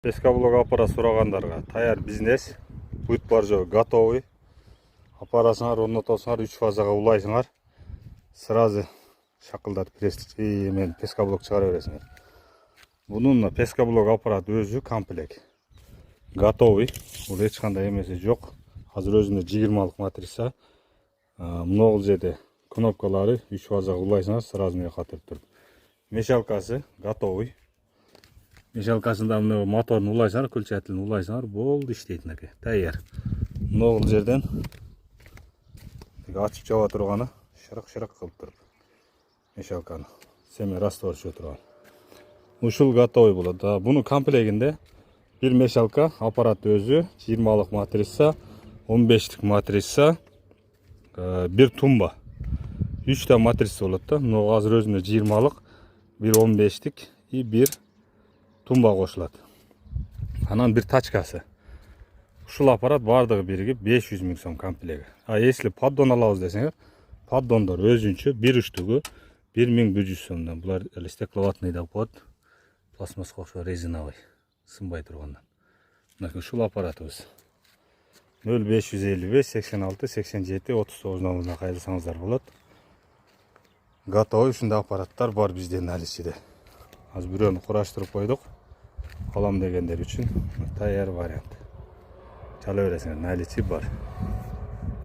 Пескоблок аппарат сурагандарга таяр бизнес. Бүт бар жөө готовый. Аппарасыңар, орнотосуңар, 3 фазага улайсыңар. Сразу шакылдатып мен пескоблок чыгара бересиңер. Бунун пескоблок аппарат өзү комплект. Готовый. Бул эч кандай эмеси жок. Азыр өзүндө 20лык матрица. Мына жерде кнопкалары 3 фазага улайсыңар, сразу мына катырып туруп. Мешалкасы готовый. Мешалкасында мына моторун улайсаңар, күлчәтилин улайсаңар, болду иштейт мынакей. Таяр. Мына жерден ачып жаба турганы шырык кылып туруп. Мешалканы семе раствор түшө турган. Ушул готовый болот. Буну комплегинде бир мешалка, аппарат өзү, 20лык матрица, 15лик матрица, бир тумба. 3 та матрица болот да. Мына азыр өзүндө 20лык, бир 15лик и бир тумба кошулат. Анан бир тачкасы. Ушул аппарат бардыгы биригип 500 000 сом комплеги. Если поддон алабыз десеңер, поддондор өзүнчө бир үштүгү 1100 сомдон. Булар стекловатный деп коет. Пластмасска окшош резиновый, сынбай тургандан. Мына ушул аппаратыбыз. 0555 86 87 39 номуруна кайрылсаңыздар болот. Готовый ушундай аппараттар бар биздин наличиде. Азыр бирөөнү кураштырып койдук. Алам дегендер үчүн таяр вариант. Чала бересиңер, наличи бар.